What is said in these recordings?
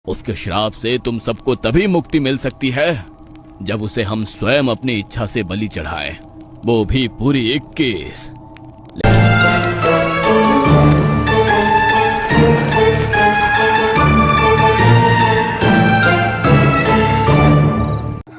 उसके श्राप से तुम सबको तभी मुक्ति मिल सकती है जब उसे हम स्वयं अपनी इच्छा से बलि चढ़ाएं, वो भी पूरी 21।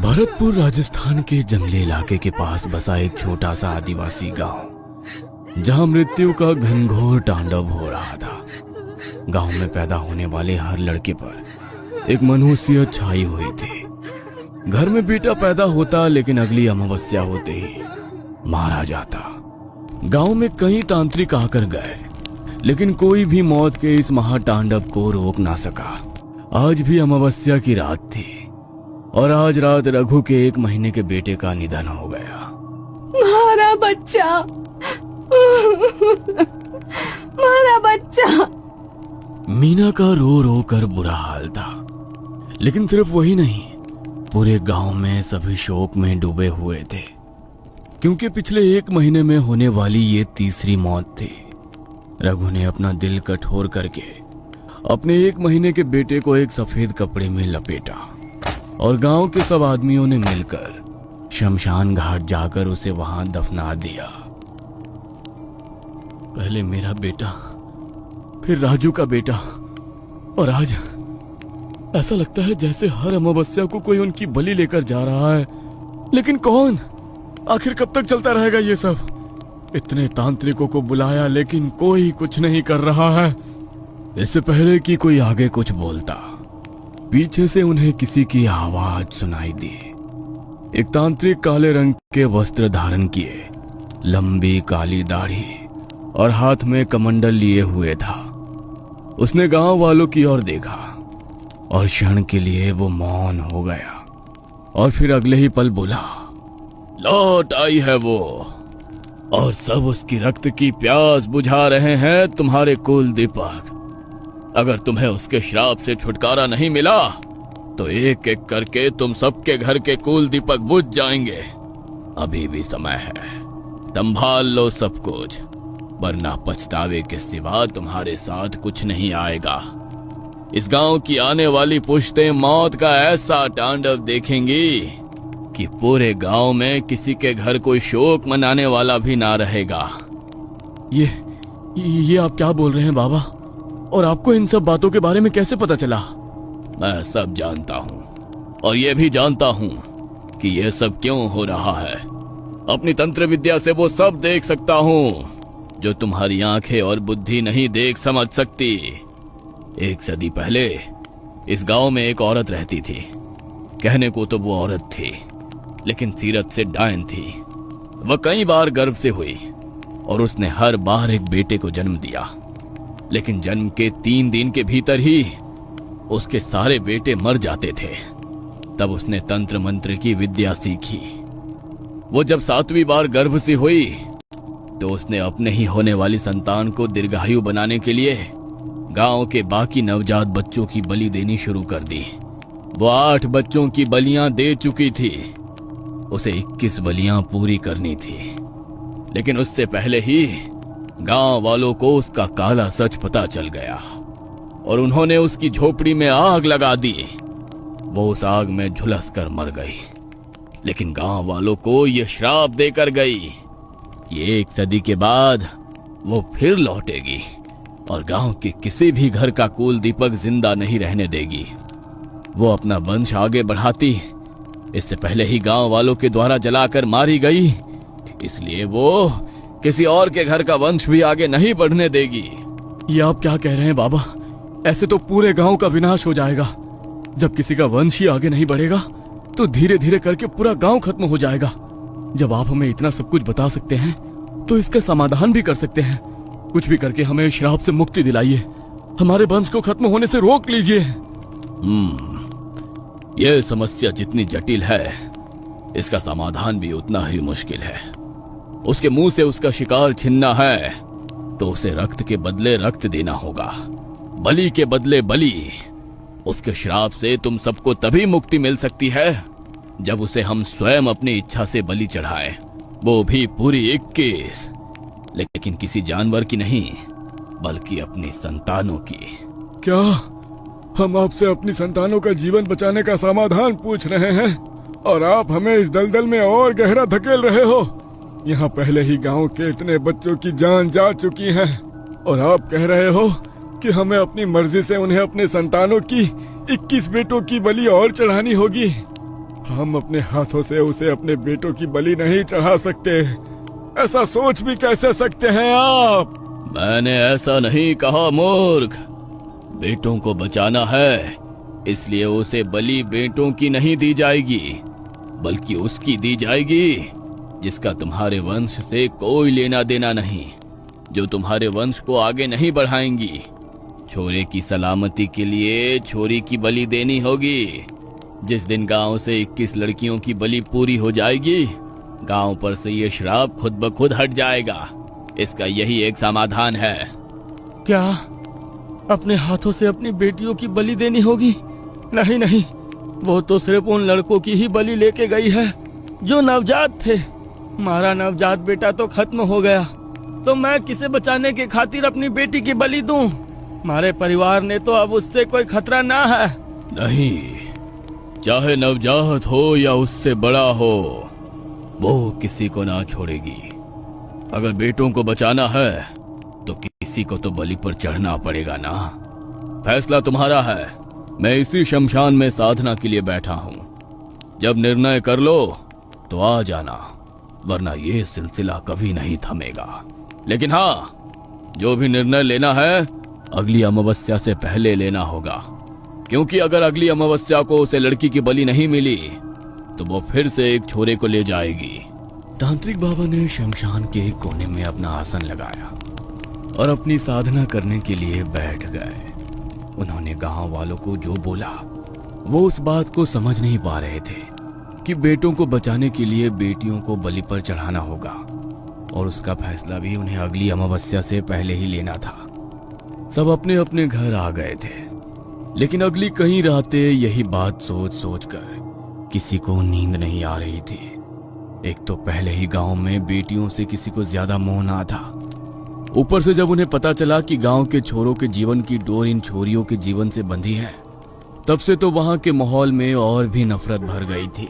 भरतपुर राजस्थान के जंगली इलाके के पास बसा एक छोटा सा आदिवासी गांव, जहां मृत्यु का घनघोर तांडव हो रहा था। गांव में पैदा होने वाले हर लड़के पर एक मनहूसियत छाई हुई थी। घर में बेटा पैदा होता, लेकिन अगली अमावस्या होते ही मारा जाता। गांव में कई तांत्रिक आकर गए, लेकिन कोई भी मौत के इस महातांडव को रोक ना सका। आज भी अमावस्या की रात थी और आज रात रघु के 1 महीने के बेटे का निधन हो गया। मारा बच्चा, मारा बच्चा। मीना का रो रो कर बुरा हाल था, लेकिन सिर्फ वही नहीं, पूरे गांव में सभी शोक में डूबे हुए थे, क्योंकि पिछले 1 महीने में होने वाली ये तीसरी मौत थी। रघु ने अपना दिल कठोर करके अपने 1 महीने के बेटे को एक सफेद कपड़े में लपेटा और गांव के सब आदमियों ने मिलकर शमशान घाट जाकर उसे वहां दफना दिया। पहले मेरा बेटा, फिर राजू का बेटा, और आज ऐसा लगता है जैसे हर अमावस्या को कोई उनकी बलि लेकर जा रहा है। लेकिन कौन? आखिर कब तक चलता रहेगा ये सब? इतने तांत्रिकों को बुलाया, लेकिन कोई कुछ नहीं कर रहा है। इससे पहले कि कोई आगे कुछ बोलता, पीछे से उन्हें किसी की आवाज सुनाई दी। एक तांत्रिक काले रंग के वस्त्र धारण किए, लंबी काली दाढ़ी और हाथ में कमंडल लिए हुए था। उसने गांव वालों की ओर देखा और क्षण के लिए वो मौन हो गया, और फिर अगले ही पल बोला, लौट आई है वो, और सब उसकी रक्त की प्यास बुझा रहे हैं तुम्हारे कुल दीपक। अगर तुम्हें उसके श्राप से छुटकारा नहीं मिला तो एक एक करके तुम सबके घर के कुल दीपक बुझ जाएंगे। अभी भी समय है, संभाल लो सब कुछ, वरना पछतावे के सिवा तुम्हारे साथ कुछ नहीं आएगा। इस गांव की आने वाली पुश्तें मौत का ऐसा तांडव देखेंगी कि पूरे गांव में किसी के घर कोई शोक मनाने वाला भी ना रहेगा। ये आप क्या बोल रहे हैं बाबा? और आपको इन सब बातों के बारे में कैसे पता चला? मैं सब जानता हूँ, और ये भी जानता हूँ कि ये सब क्यों हो रहा है। अपनी तंत्र विद्या से वो सब देख सकता हूँ जो तुम्हारी आंखें और बुद्धि नहीं देख समझ सकती। 1 सदी पहले इस गांव में एक औरत रहती थी। कहने को तो वो औरत थी, लेकिन सीरत से डायन थी। वह कई बार गर्भ से हुई और उसने हर बार एक बेटे को जन्म दिया, लेकिन जन्म के 3 दिन के भीतर ही उसके सारे बेटे मर जाते थे। तब उसने तंत्र मंत्र की विद्या सीखी। वो जब 7वीं बार गर्भ से हुई तो उसने अपने ही होने वाली संतान को दीर्घायु बनाने के लिए गांव के बाकी नवजात बच्चों की बलि देनी शुरू कर दी। वो 8 बच्चों की बलियां दे चुकी थी। उसे 21 बलियां पूरी करनी थी, लेकिन उससे पहले ही गांव वालों को उसका काला सच पता चल गया और उन्होंने उसकी झोपड़ी में आग लगा दी। वो उस आग में झुलस कर मर गई, लेकिन गांव वालों को यह श्राप देकर गई कि 1 सदी के बाद वो फिर लौटेगी और गांव के किसी भी घर का कुल दीपक जिंदा नहीं रहने देगी। वो अपना वंश आगे बढ़ाती, इससे पहले ही गांव वालों के द्वारा जलाकर मारी गई, इसलिए वो किसी और के घर का वंश भी आगे नहीं बढ़ने देगी। ये आप क्या कह रहे हैं बाबा? ऐसे तो पूरे गांव का विनाश हो जाएगा। जब किसी का वंश ही आगे नहीं बढ़ेगा तो धीरे धीरे करके पूरा गांव खत्म हो जाएगा। जब आप हमें इतना सब कुछ बता सकते हैं तो इसका समाधान भी कर सकते हैं। कुछ भी करके हमें श्राप से मुक्ति दिलाइए, हमारे वंश को खत्म होने से रोक लीजिए। यह समस्या जितनी जटिल है, इसका समाधान भी उतना ही मुश्किल है। उसके मुंह से उसका शिकार छीनना है तो उसे रक्त के बदले रक्त देना होगा, बलि के बदले बलि। उसके श्राप से तुम सबको तभी मुक्ति मिल सकती है जब उसे हम स्वयं अपनी इच्छा से बलि चढ़ाएं, वो भी पूरी 21। लेकिन किसी जानवर की नहीं, बल्कि अपनी संतानों की। क्या हम आपसे अपनी संतानों का जीवन बचाने का समाधान पूछ रहे हैं और आप हमें इस दलदल में और गहरा धकेल रहे हो। यहाँ पहले ही गांव के इतने बच्चों की जान जा चुकी है और आप कह रहे हो कि हमें अपनी मर्जी से उन्हें अपने संतानों की 21 बेटों की बलि और चढ़ानी होगी। हम अपने हाथों से उसे अपने बेटों की बलि नहीं चढ़ा सकते। ऐसा सोच भी कैसे सकते हैं आप? मैंने ऐसा नहीं कहा मूर्ख। बेटों को बचाना है, इसलिए उसे बलि बेटों की नहीं दी जाएगी, बल्कि उसकी दी जाएगी जिसका तुम्हारे वंश से कोई लेना देना नहीं, जो तुम्हारे वंश को आगे नहीं बढ़ाएंगी। छोरे की सलामती के लिए छोरी की बलि देनी होगी। जिस दिन गांव से 21 लड़कियों की बलि पूरी हो जाएगी, गांव पर से ये श्राप खुद ब खुद हट जाएगा। इसका यही एक समाधान है। क्या अपने हाथों से अपनी बेटियों की बलि देनी होगी? नहीं नहीं, वो तो सिर्फ उन लड़कों की ही बलि लेके गई है जो नवजात थे। हमारा नवजात बेटा तो खत्म हो गया, तो मैं किसे बचाने के खातिर अपनी बेटी की बलि दूं? हमारे परिवार ने तो अब उससे कोई खतरा ना है। नहीं, चाहे नवजात हो या उससे बड़ा हो, वो किसी को ना छोड़ेगी। अगर बेटों को बचाना है तो किसी को तो बलि पर चढ़ना पड़ेगा ना। फैसला तुम्हारा है। मैं इसी शमशान में साधना के लिए बैठा हूं। जब निर्णय कर लो तो आ जाना, वरना ये सिलसिला कभी नहीं थमेगा। लेकिन हाँ, जो भी निर्णय लेना है अगली अमावस्या से पहले लेना होगा, क्योंकि अगर अगली अमावस्या को उसे लड़की की बलि नहीं मिली तो वो फिर से एक छोरे को ले जाएगी। तांत्रिक बाबा ने शमशान के एक कोने में अपना आसन लगाया और अपनी साधना करने के लिए बैठ गए। उन्होंने गांव वालों को जो बोला वो उस बात को समझ नहीं पा रहे थे कि बेटों को बचाने के लिए बेटियों को बलि पर चढ़ाना होगा, और उसका फैसला भी उन्हें अगली अमावस्या से पहले ही लेना था। सब अपने अपने घर आ गए थे, लेकिन अगली कई रातें यही बात सोच सोच कर किसी को नींद नहीं आ रही थी। एक तो पहले ही गांव में बेटियों से किसी को ज्यादा मोह ना था, ऊपर से जब उन्हें पता चला कि गांव के छोरों के जीवन की डोर इन छोरियों के जीवन से बंधी है, तब से तो वहां के माहौल में और भी नफरत भर गई थी।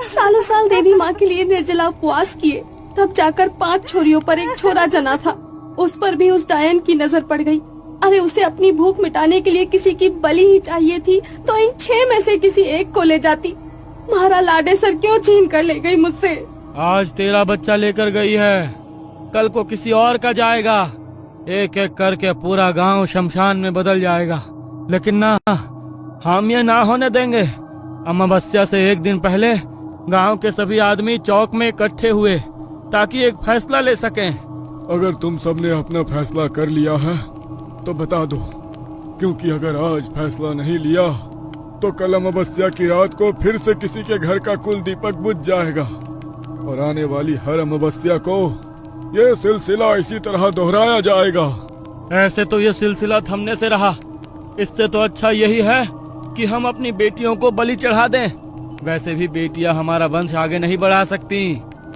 सालों साल देवी माँ के लिए निर्जला उपवास किए, तब जाकर 5 छोरियों पर एक छोरा जना था। उस पर भी उस डायन की नजर पड़ गई। अरे उसे अपनी भूख मिटाने के लिए किसी की बलि ही चाहिए थी, तो इन 6 में से किसी एक को ले जाती। मारा लाडेसर क्यों छीन कर ले गई मुझसे? आज तेरा बच्चा लेकर गई है, कल को किसी और का जाएगा। एक एक करके पूरा गांव शमशान में बदल जाएगा। लेकिन ना, हम ये ना होने देंगे। अमावस्या से एक दिन पहले गांव के सभी आदमी चौक में इकट्ठे हुए ताकि एक फैसला ले सकें। अगर तुम सबने अपना फैसला कर लिया है तो बता दो, क्योंकि अगर आज फैसला नहीं लिया तो कल अमावस्या की रात को फिर से किसी के घर का कुल दीपक बुझ जाएगा, और आने वाली हर अमावस्या को ये सिलसिला इसी तरह दोहराया जाएगा। ऐसे तो ये सिलसिला थमने से रहा। इससे तो अच्छा यही है कि हम अपनी बेटियों को बलि चढ़ा दें। वैसे भी बेटियां हमारा वंश आगे नहीं बढ़ा सकती,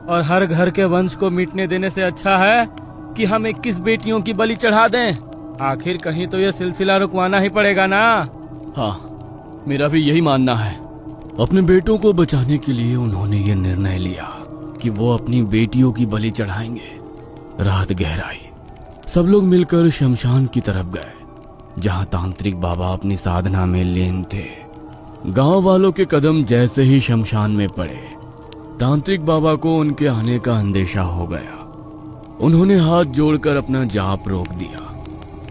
और हर घर के वंश को मिटने देने से अच्छा है कि हम 21 बेटियों की बलि चढ़ा दें। आखिर कहीं तो ये सिलसिला रुकवाना ही पड़ेगा ना। हाँ, मेरा भी यही मानना है। अपने बेटों को बचाने के लिए उन्होंने ये निर्णय लिया कि वो अपनी बेटियों की बलि चढ़ाएंगे। रात गहराई, सब लोग मिलकर शमशान की तरफ गए, जहां तांत्रिक बाबा अपनी साधना में लीन थे। गांव वालों के कदम जैसे ही शमशान में पड़े, तांत्रिक बाबा को उनके आने का अंदेशा हो गया। उन्होंने हाथ जोड़कर अपना जाप रोक दिया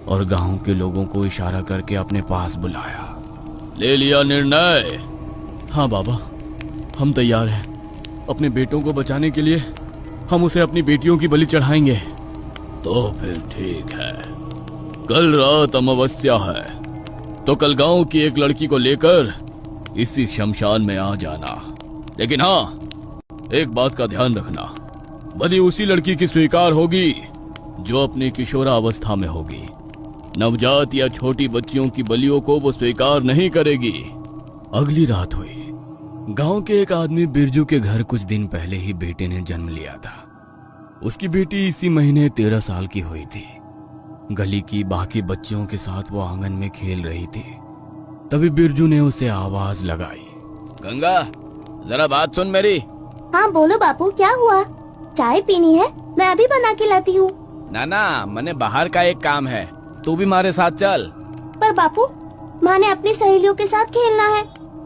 और गांव के लोगों को इशारा करके अपने पास बुलाया। ले लिया निर्णय? हाँ बाबा, हम तैयार हैं। अपने बेटों को बचाने के लिए हम उसे अपनी बेटियों की बलि चढ़ाएंगे। तो फिर ठीक है, कल रात अमावस्या है, तो कल गांव की एक लड़की को लेकर इसी शमशान में आ जाना। लेकिन हाँ, एक बात का ध्यान रखना, बलि उसी लड़की की स्वीकार होगी जो अपनी किशोरावस्था में होगी। नवजात या छोटी बच्चियों की बलियों को वो स्वीकार नहीं करेगी। अगली रात हुई। गांव के एक आदमी बिरजू के घर कुछ दिन पहले ही बेटे ने जन्म लिया था। उसकी बेटी इसी महीने 13 साल की हुई थी। गली की बाकी बच्चियों के साथ वो आंगन में खेल रही थी तभी बिरजू ने उसे आवाज लगाई। गंगा, जरा बात सुन मेरी। हाँ बोलो बापू, क्या हुआ? चाय पीनी है? मैं अभी बना के लाती हूँ। ना, मने बाहर का एक काम है, तू भी हमारे साथ चल। पर बापू, माँ ने अपनी सहेलियों के साथ खेलना है,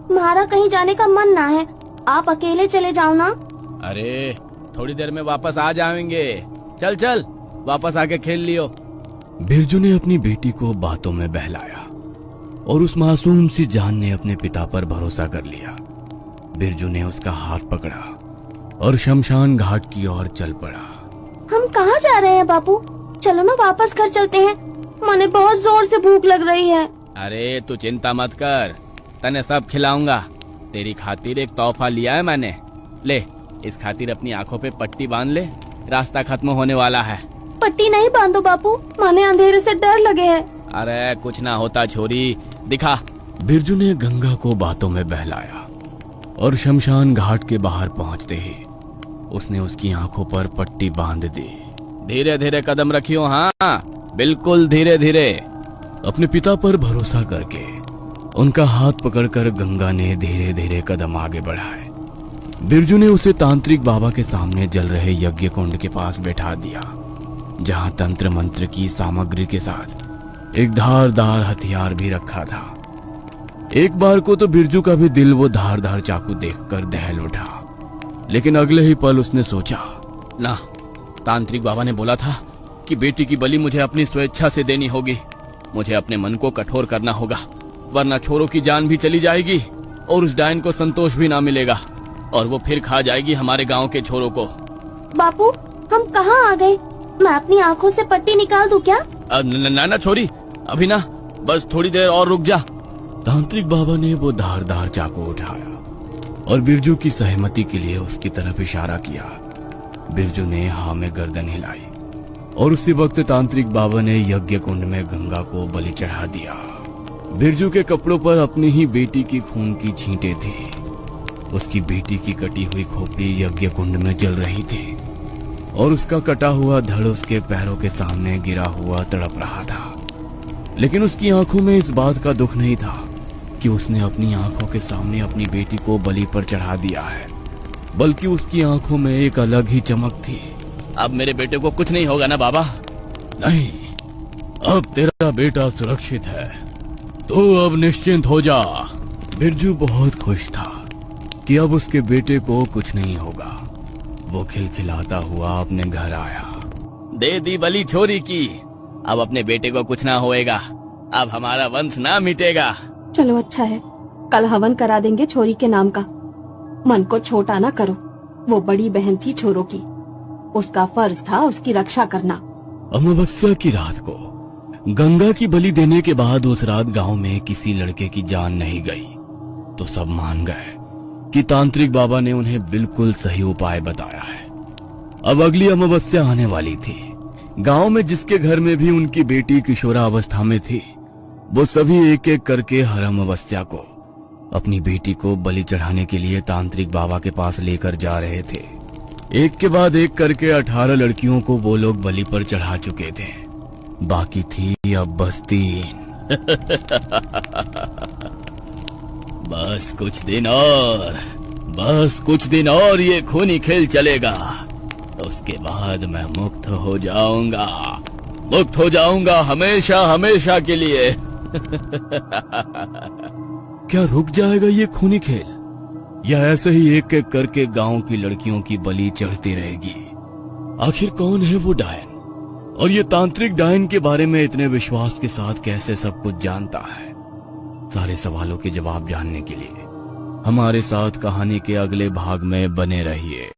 हमारा कहीं जाने का मन ना है। आप अकेले चले जाओ ना। अरे थोड़ी देर में वापस आ जाएंगे, चल चल वापस आके खेल लियो। बिरजू ने अपनी बेटी को बातों में बहलाया और उस मासूम सी जान ने अपने पिता पर भरोसा कर लिया। बिरजू ने उसका हाथ पकड़ा और शमशान घाट की ओर चल पड़ा। हम कहाँ जा रहे हैं बापू? चलो ना वापस घर चलते हैं, मने बहुत जोर से भूख लग रही है। अरे तू चिंता मत कर, तने सब खिलाऊंगा। तेरी खातिर एक तोहफा लिया है मैंने, ले इस खातिर अपनी आंखों पे पट्टी बांध ले, रास्ता खत्म होने वाला है। पट्टी नहीं बांधो बापू, माने अंधेरे से डर लगे है। अरे कुछ ना होता छोरी, दिखा। बिरजू ने गंगा को बातों में बहलाया और शमशान घाट के बाहर पहुंचते ही उसने उसकी आंखों पर पट्टी बांध दी। धीरे धीरे कदम रखियो, हाँ बिल्कुल धीरे धीरे। अपने पिता पर भरोसा करके उनका हाथ पकड़कर गंगा ने धीरे धीरे कदम आगे बढ़ाए। बिरजू ने उसे तांत्रिक बाबा के सामने जल रहे यज्ञ कुंड के पास बैठा दिया, जहां तंत्र मंत्र की सामग्री के साथ एक धारदार हथियार भी रखा था। एक बार को तो बिरजू का भी दिल वो धारदार चाकू देखकर दहल उठा, लेकिन अगले ही पल उसने सोचा, ना, तांत्रिक बाबा ने बोला था कि बेटी की बलि मुझे अपनी स्वेच्छा से देनी होगी। मुझे अपने मन को कठोर करना होगा, वरना छोरों की जान भी चली जाएगी और उस डायन को संतोष भी ना मिलेगा और वो फिर खा जाएगी हमारे गांव के छोरों को। बापू, हम कहाँ आ गए? मैं अपनी आँखों से पट्टी निकाल दूं क्या? ना छोरी, अभी ना, बस थोड़ी देर और रुक जा। तांत्रिक बाबा ने वो धारदार चाकू उठाया और बिरजू की सहमति के लिए उसकी तरफ इशारा किया। बिरजू ने हाँ में गर्दन हिलाई और उसी वक्त तांत्रिक बाबा ने यज्ञ कुंड में गंगा को बलि चढ़ा दिया। बिरजू के कपड़ों पर अपनी ही बेटी की खून की छींटें थी। उसकी बेटी की कटी हुई खोपड़ी यज्ञ कुंड में जल रही थी और उसका कटा हुआ धड़ उसके पैरों के सामने गिरा हुआ तड़प रहा था। लेकिन उसकी आंखों में इस बात का दुख नहीं था कि उसने अपनी आंखों के सामने अपनी बेटी को बलि पर चढ़ा दिया है, बल्कि उसकी आंखों में एक अलग ही चमक थी। अब मेरे बेटे को कुछ नहीं होगा ना बाबा? नहीं, अब तेरा बेटा सुरक्षित है, तो अब निश्चिंत हो जा। बिरजू बहुत खुश था कि अब उसके बेटे को कुछ नहीं होगा। वो खिलखिलाता हुआ अपने घर आया। दे दी बलि छोरी की, अब अपने बेटे को कुछ ना होएगा, अब हमारा वंश ना मिटेगा। चलो अच्छा है, कल हवन करा देंगे छोरी के नाम का। मन को छोटा ना करो, वो बड़ी बहन थी छोरों की, उसका फर्ज था उसकी रक्षा करना। अमावस्या की रात को गंगा की बलि देने के बाद उस रात गांव में किसी लड़के की जान नहीं गई, तो सब मान गए कि तांत्रिक बाबा ने उन्हें बिल्कुल सही उपाय बताया है। अब अगली अमावस्या आने वाली थी। गांव में जिसके घर में भी उनकी बेटी किशोरावस्था में थी, वो सभी एक एक करके हर अमावस्या को अपनी बेटी को बलि चढ़ाने के लिए तांत्रिक बाबा के पास लेकर जा रहे थे। एक के बाद एक करके 18 लड़कियों को वो लोग बलि पर चढ़ा चुके थे। बाकी थी अब बस 3। बस कुछ दिन और ये खूनी खेल चलेगा, उसके बाद मैं मुक्त हो जाऊंगा हमेशा हमेशा के लिए। क्या रुक जाएगा ये खूनी खेल, या ऐसे ही एक एक करके गांव की लड़कियों की बलि चढ़ती रहेगी? आखिर कौन है वो डायन, और ये तांत्रिक डायन के बारे में इतने विश्वास के साथ कैसे सब कुछ जानता है? सारे सवालों के जवाब जानने के लिए हमारे साथ कहानी के अगले भाग में बने रहिए।